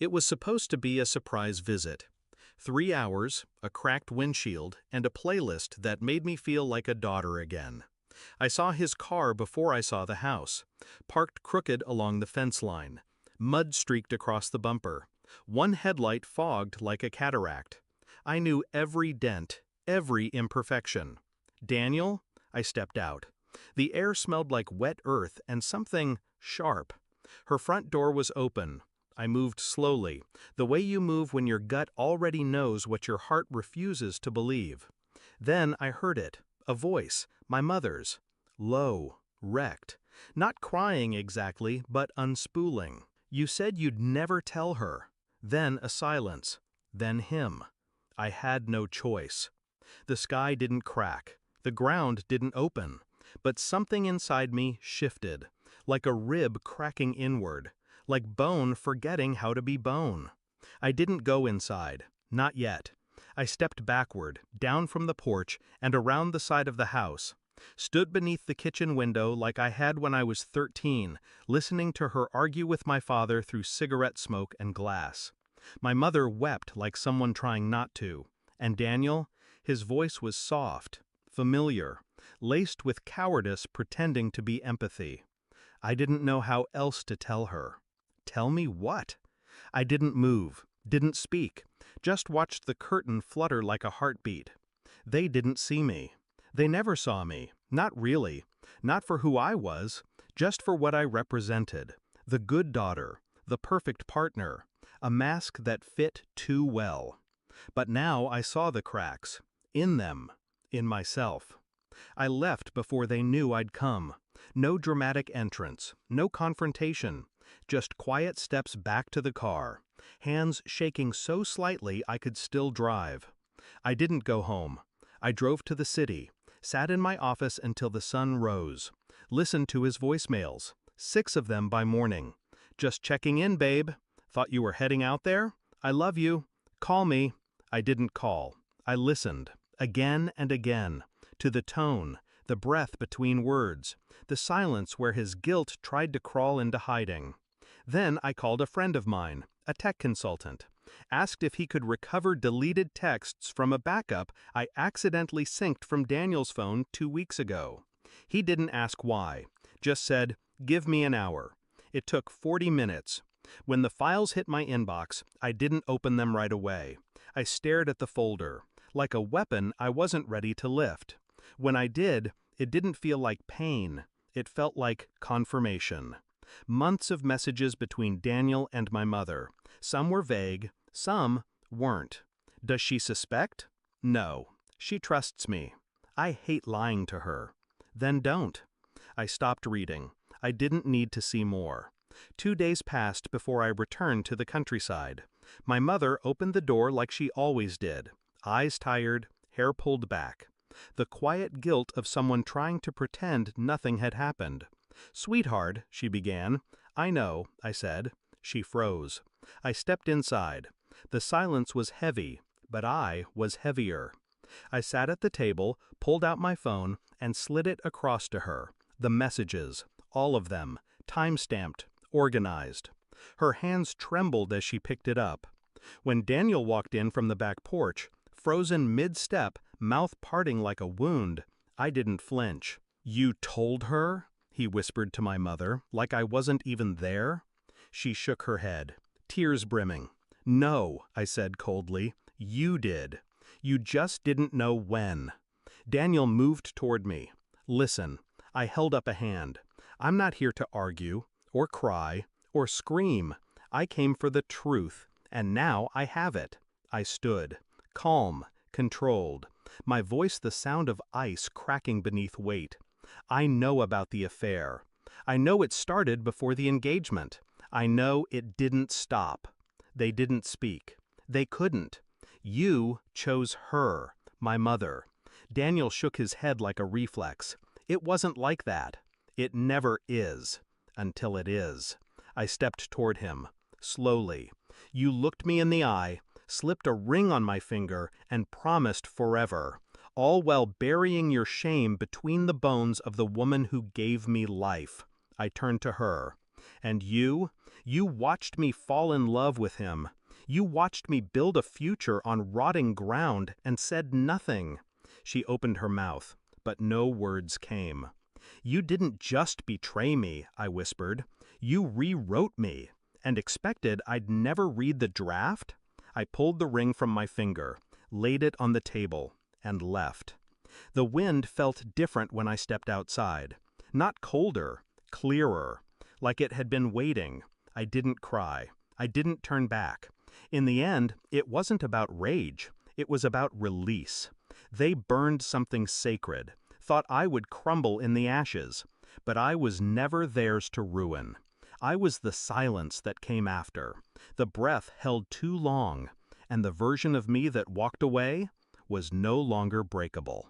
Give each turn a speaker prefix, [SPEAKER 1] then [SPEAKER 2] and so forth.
[SPEAKER 1] It was supposed to be a surprise visit. 3 hours, a cracked windshield, and a playlist that made me feel like a daughter again. I saw his car before I saw the house, parked crooked along the fence line, mud streaked across the bumper, one headlight fogged like a cataract. I knew every dent, every imperfection. Daniel? I stepped out. The air smelled like wet earth and something sharp. Her front door was open. I moved slowly, the way you move when your gut already knows what your heart refuses to believe. Then I heard it, a voice, my mother's, low, wrecked, not crying exactly, but unspooling. You said you'd never tell her. Then a silence, then him. I had no choice. The sky didn't crack, the ground didn't open, but something inside me shifted, like a rib cracking inward, like bone forgetting how to be bone. I didn't go inside, not yet. I stepped backward, down from the porch and around the side of the house, stood beneath the kitchen window like I had when I was 13, listening to her argue with my father through cigarette smoke and glass. My mother wept like someone trying not to, and Daniel, his voice was soft, familiar, laced with cowardice pretending to be empathy. I didn't know how else to tell her. Tell me what? I didn't move, didn't speak, just watched the curtain flutter like a heartbeat. They didn't see me. They never saw me, not really, not for who I was, just for what I represented, the good daughter, the perfect partner, a mask that fit too well. But now I saw the cracks, in them, in myself. I left before they knew I'd come. No dramatic entrance, no confrontation, just quiet steps back to the car, hands shaking so slightly I could still drive. I didn't go home. I drove to the city, sat in my office until the sun rose, listened to his voicemails, 6 of them by morning. Just checking in, babe. Thought you were heading out there? I love you. Call me. I didn't call. I listened, again and again, to the tone, the breath between words, the silence where his guilt tried to crawl into hiding. Then I called a friend of mine, a tech consultant, asked if he could recover deleted texts from a backup I accidentally synced from Daniel's phone 2 weeks ago. He didn't ask why, just said, "Give me an hour." It took 40 minutes. When the files hit my inbox, I didn't open them right away. I stared at the folder, like a weapon I wasn't ready to lift. When I did, it didn't feel like pain. It felt like confirmation. Months of messages between Daniel and my mother. Some were vague, some weren't. Does she suspect? No. She trusts me. I hate lying to her. Then don't. I stopped reading. I didn't need to see more. 2 days passed before I returned to the countryside. My mother opened the door like she always did, eyes tired, hair pulled back. The quiet guilt of someone trying to pretend nothing had happened. "Sweetheart," she began. "I know," I said. She froze. I stepped inside. The silence was heavy, but I was heavier. I sat at the table, pulled out my phone, and slid it across to her. The messages, all of them, time-stamped, organized. Her hands trembled as she picked it up. When Daniel walked in from the back porch, frozen mid-step, mouth parting like a wound, I didn't flinch. "You told her?" he whispered to my mother, like I wasn't even there. She shook her head, tears brimming. "No," I said coldly, "you did. You just didn't know when." Daniel moved toward me. "Listen," I held up a hand. "I'm not here to argue, or cry, or scream. I came for the truth, and now I have it." I stood, calm, controlled, my voice the sound of ice cracking beneath weight. "I know about the affair. I know it started before the engagement. I know it didn't stop. They didn't speak. They couldn't. You chose her, my mother." Daniel shook his head like a reflex. "It wasn't like that. It never is. Until it is." I stepped toward him, slowly. "You looked me in the eye, slipped a ring on my finger, and promised forever, all while burying your shame between the bones of the woman who gave me life." I turned to her. "And you You watched me fall in love with him. You watched me build a future on rotting ground and said nothing." She opened her mouth, but no words came. "You didn't just betray me," I whispered. "You rewrote me, and expected I'd never read the draft?" I pulled the ring from my finger, laid it on the table, and left. The wind felt different when I stepped outside. Not colder, clearer, like it had been waiting. I didn't cry. I didn't turn back. In the end, it wasn't about rage. It was about release. They burned something sacred, thought I would crumble in the ashes. But I was never theirs to ruin. I was the silence that came after. The breath held too long, and the version of me that walked away was no longer breakable.